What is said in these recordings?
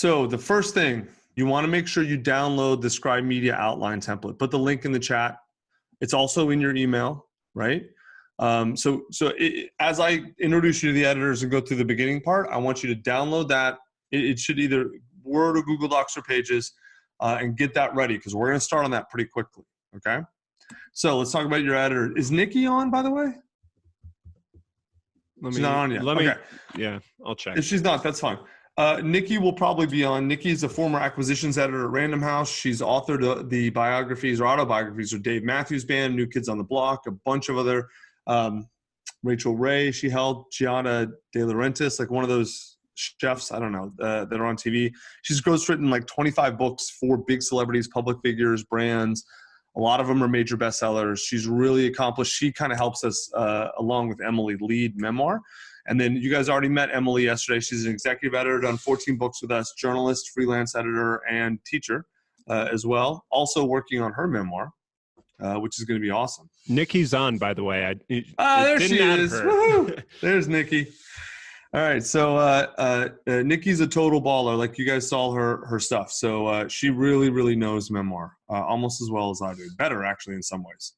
So the first thing, you want to make sure you download the Scribe Media outline template. Put the link in the chat. It's also in your email, right? As I introduce you to the editors and go through the beginning part, I want you to download that. It should either Word or Google Docs or Pages, and get that ready because we're going to start on that pretty quickly, okay? So let's talk about your editor. Is Nikki on, by the way? She's not on yet. Okay. Yeah, I'll check. If she's not, that's fine. Nikki will probably be on. Nikki's a former acquisitions editor at Random House. She's authored the biographies or autobiographies of Dave Matthews Band, New Kids on the Block, a bunch of other, Rachel Ray, she held, Gianna De Laurentiis, like one of those chefs, I don't know, that are on TV. She's written like 25 books for big celebrities, public figures, brands. A lot of them are major bestsellers. She's really accomplished. She kind of helps us, along with Emily, lead Memoir. And then you guys already met Emily yesterday. She's an executive editor, done 14 books with us, journalist, freelance editor, and teacher as well. Also working on her memoir, which is going to be awesome. Nikki's on, by the way. There she is. Woohoo! There's Nikki. All right, so Nikki's a total baller. Like you guys saw her stuff. So she really, really knows memoir almost as well as I do. Better, actually, in some ways.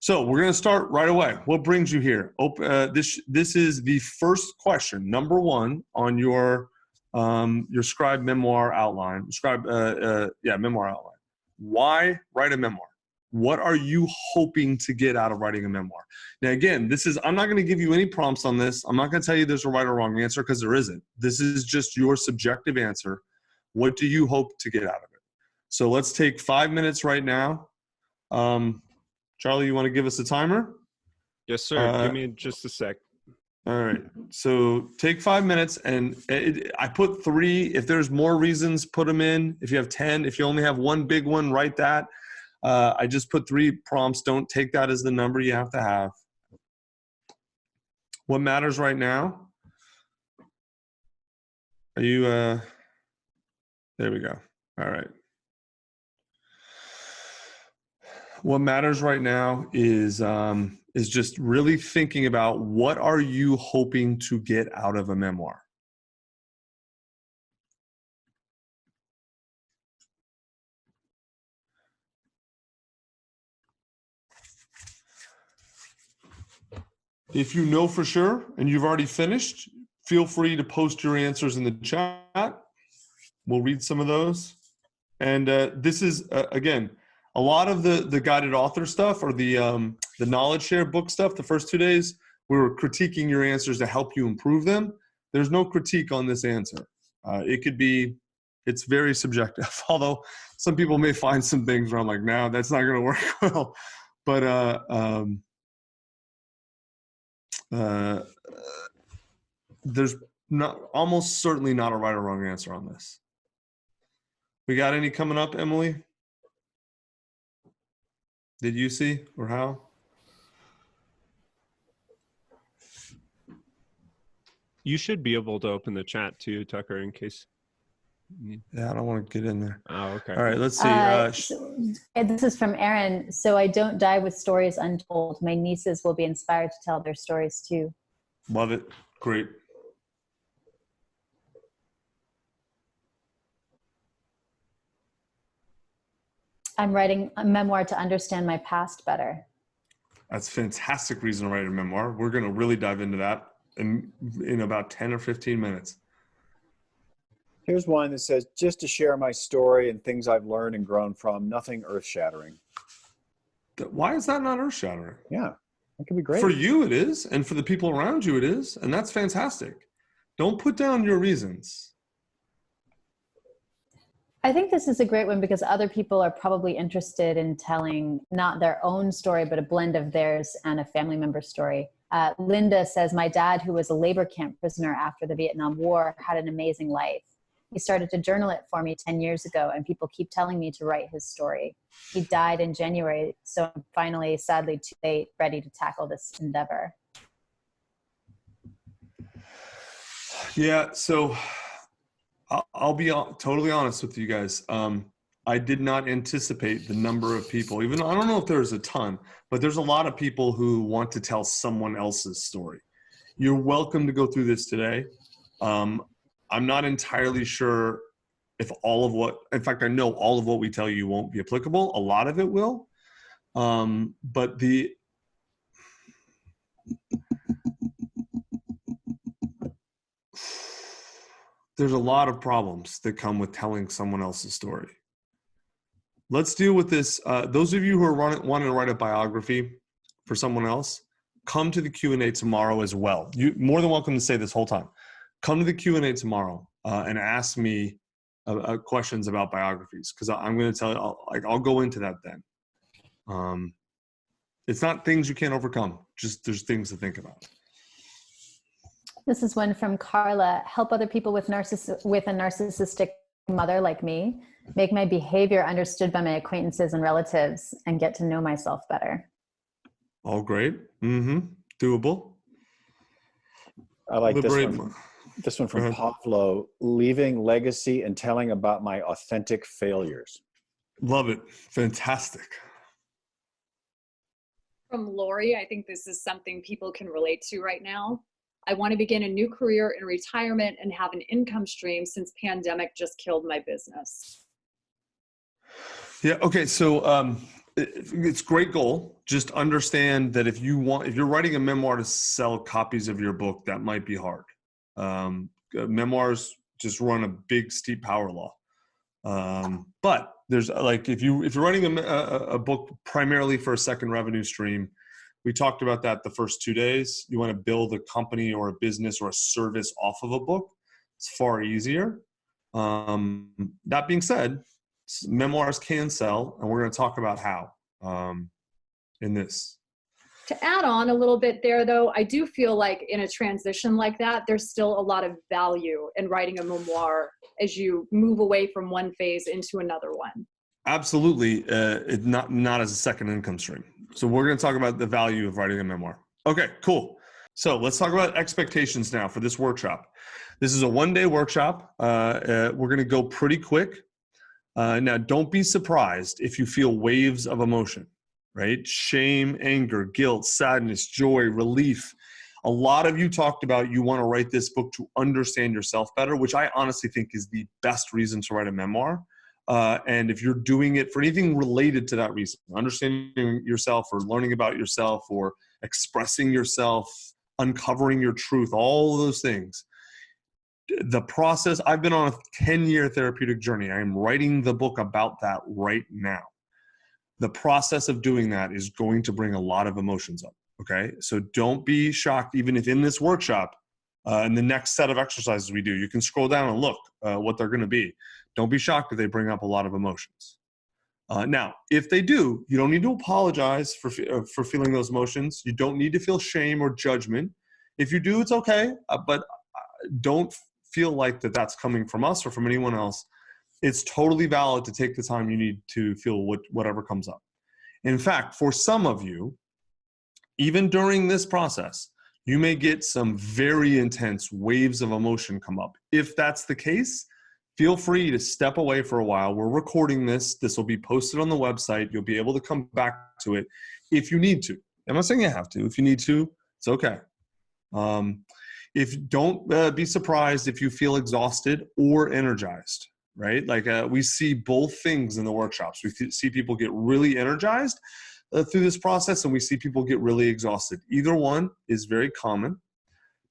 So we're going to start right away. What brings you here? This is the first question, number one on your Scribe memoir outline. Memoir outline. Why write a memoir? What are you hoping to get out of writing a memoir? Now, again, I'm not going to give you any prompts on this. I'm not going to tell you there's a right or wrong answer because there isn't. This is just your subjective answer. What do you hope to get out of it? So let's take 5 minutes right now. Charlie, you want to give us a timer? Yes, sir. Give me just a sec. All right. So take 5 minutes, and I put 3. If there's more reasons, put them in. If you have 10, if you only have one big one, write that. I just put 3 prompts. Don't take that as the number you have to have. What matters right now? Are you, there we go. All right. What matters right now is just really thinking about what are you hoping to get out of a memoir? If you know for sure and you've already finished, feel free to post your answers in the chat. We'll read some of those. And this is, again, a lot of the guided author stuff or the knowledge share book stuff, the first 2 days, we were critiquing your answers to help you improve them. There's no critique on this answer. It's very subjective, although some people may find some things where I'm like, no, that's not going to work well. But there's almost certainly not a right or wrong answer on this. We got any coming up, Emily? Did you see or how? You should be able to open the chat too, Tucker, in case. Yeah, I don't want to get in there. Oh, okay. All right, let's see. This is from Aaron. So I don't die with stories untold. My nieces will be inspired to tell their stories too. Love it. Great. I'm writing a memoir to understand my past better. That's a fantastic reason to write a memoir. We're going to really dive into that in about 10 or 15 minutes. Here's one that says, just to share my story and things I've learned and grown from, nothing earth-shattering. Why is that not earth-shattering? Yeah, that could be great. For you it is, and for the people around you it is, and that's fantastic. Don't put down your reasons. I think this is a great one because other people are probably interested in telling not their own story, but a blend of theirs and a family member's story. Linda says, my dad, who was a labor camp prisoner after the Vietnam War, had an amazing life. He started to journal it for me 10 years ago, and people keep telling me to write his story. He died in January, so I'm finally, sadly too late, ready to tackle this endeavor. Yeah, so I'll be totally honest with you guys. I did not anticipate the number of people, even I don't know if there's a ton, but there's a lot of people who want to tell someone else's story. You're welcome to go through this today. I'm not entirely sure if all of what, in fact, I know all of what we tell you won't be applicable. A lot of it will. But there's a lot of problems that come with telling someone else's story. Let's deal with this. Those of you who are wanting to write a biography for someone else, come to the Q&A tomorrow as well. You're more than welcome to say this whole time. Come to the Q&A tomorrow and ask me questions about biographies, because I'm going to tell you, I'll go into that then. It's not things you can't overcome, just there's things to think about. This is one from Carla. Help other people with a narcissistic mother like me, make my behavior understood by my acquaintances and relatives, and get to know myself better. All great. Doable. I like this one from Pavlo, leaving legacy and telling about my authentic failures. Love it. Fantastic. From Lori, I think this is something people can relate to right now. I want to begin a new career in retirement and have an income stream since pandemic just killed my business. Yeah. Okay. So it's a great goal. Just understand that if you're writing a memoir to sell copies of your book, that might be hard. Memoirs just run a big, steep power law. But there's if you're writing a book primarily for a second revenue stream, we talked about that the first 2 days. You want to build a company or a business or a service off of a book. It's far easier. That being said, memoirs can sell, and we're going to talk about how in this. To add on a little bit there, though, I do feel like in a transition like that, there's still a lot of value in writing a memoir as you move away from one phase into another one. Absolutely. Not as a second income stream. So we're going to talk about the value of writing a memoir. Okay, cool. So let's talk about expectations now for this workshop. This is a one-day workshop. We're going to go pretty quick. Now, don't be surprised if you feel waves of emotion, right? Shame, anger, guilt, sadness, joy, relief. A lot of you talked about you want to write this book to understand yourself better, which I honestly think is the best reason to write a memoir. And if you're doing it for anything related to that reason, understanding yourself or learning about yourself or expressing yourself, uncovering your truth, all of those things, the process, I've been on a 10-year therapeutic journey. I am writing the book about that right now. The process of doing that is going to bring a lot of emotions up. Okay. So don't be shocked, even if in this workshop, in the next set of exercises we do, you can scroll down and look what they're going to be. Don't be shocked if they bring up a lot of emotions. Now, if they do, you don't need to apologize for feeling those emotions. You don't need to feel shame or judgment. If you do, it's okay, but don't feel like that's coming from us or from anyone else. It's totally valid to take the time you need to feel whatever comes up. In fact, for some of you, even during this process, you may get some very intense waves of emotion come up. If that's the case, feel free to step away for a while. We're recording this. This will be posted on the website. You'll be able to come back to it if you need to. I'm not saying you have to. If you need to, it's okay. Don't be surprised if you feel exhausted or energized, right? We see both things in the workshops. We see people get really energized through this process, and we see people get really exhausted. Either one is very common.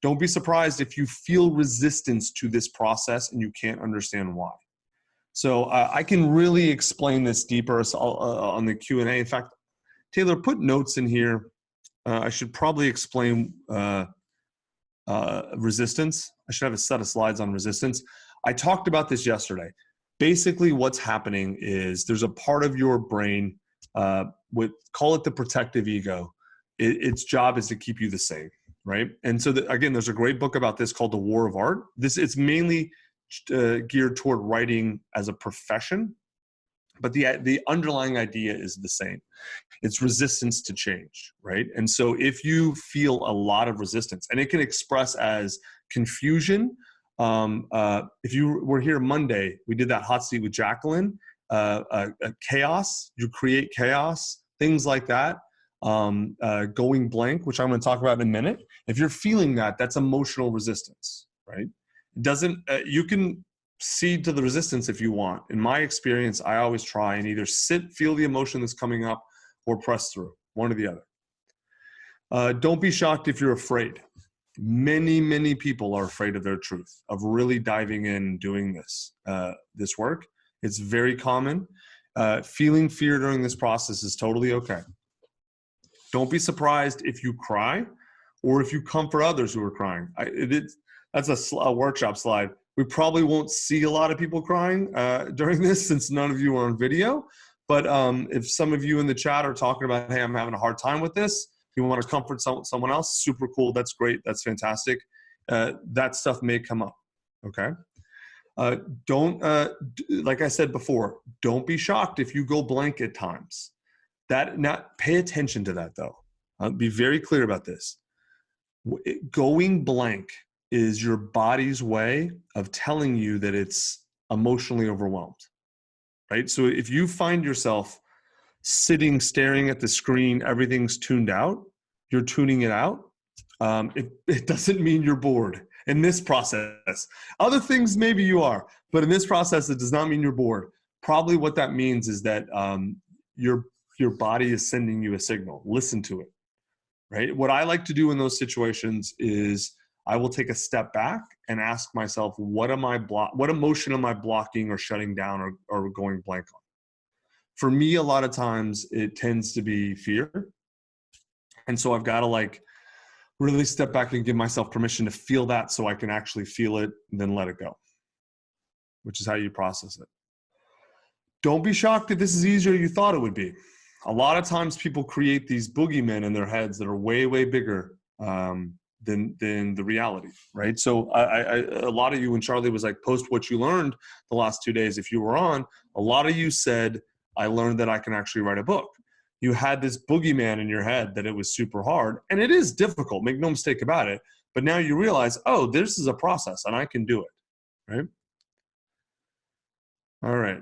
Don't be surprised if you feel resistance to this process and you can't understand why. So I can really explain this deeper on the Q&A. In fact, Taylor, put notes in here. I should probably explain resistance. I should have a set of slides on resistance. I talked about this yesterday. Basically, what's happening is there's a part of your brain, call it the protective ego. Its job is to keep you the same. Right. And so again, there's a great book about this called The War of Art. It's mainly geared toward writing as a profession, but the underlying idea is the same. It's resistance to change. Right. And so if you feel a lot of resistance, and it can express as confusion. If you were here Monday, we did that hot seat with Jacqueline, chaos, you create chaos, things like that. Going blank, which I'm going to talk about in a minute. If you're feeling that, that's emotional resistance, right? It doesn't, you can cede to the resistance if you want. In my experience, I always try and either sit, feel the emotion that's coming up, or press through, one or the other. Don't be shocked if you're afraid. Many people are afraid of their truth, of really diving in, doing this work. It's very common. Feeling fear during this process is totally okay. Don't be surprised if you cry or if you comfort others who are crying. That's a workshop slide. We probably won't see a lot of people crying during this since none of you are on video. But if some of you in the chat are talking about, hey, I'm having a hard time with this, you want to comfort someone else, super cool. That's great. That's fantastic. That stuff may come up. Okay. Don't, like I said before, don't be shocked if you go blank at times. Pay attention to that though. I'll be very clear about this. Going blank is your body's way of telling you that it's emotionally overwhelmed, right? So if you find yourself sitting, staring at the screen, everything's tuned out, you're tuning it out. It doesn't mean you're bored in this process. Other things, maybe you are, but in this process, it does not mean you're bored. Probably what that means is that your body is sending you a signal. Listen to it, right? What I like to do in those situations is I will take a step back and ask myself, what emotion am I blocking or shutting down or going blank on? For me, a lot of times it tends to be fear. And so I've got to really step back and give myself permission to feel that so I can actually feel it and then let it go, which is how you process it. Don't be shocked if this is easier than you thought it would be. A lot of times people create these boogeymen in their heads that are way, way bigger than the reality, right? So a lot of you, when Charlie was like, post what you learned the last 2 days, if you were on, a lot of you said, I learned that I can actually write a book. You had this boogeyman in your head that it was super hard, and it is difficult, make no mistake about it, but now you realize, oh, this is a process and I can do it, right? All right.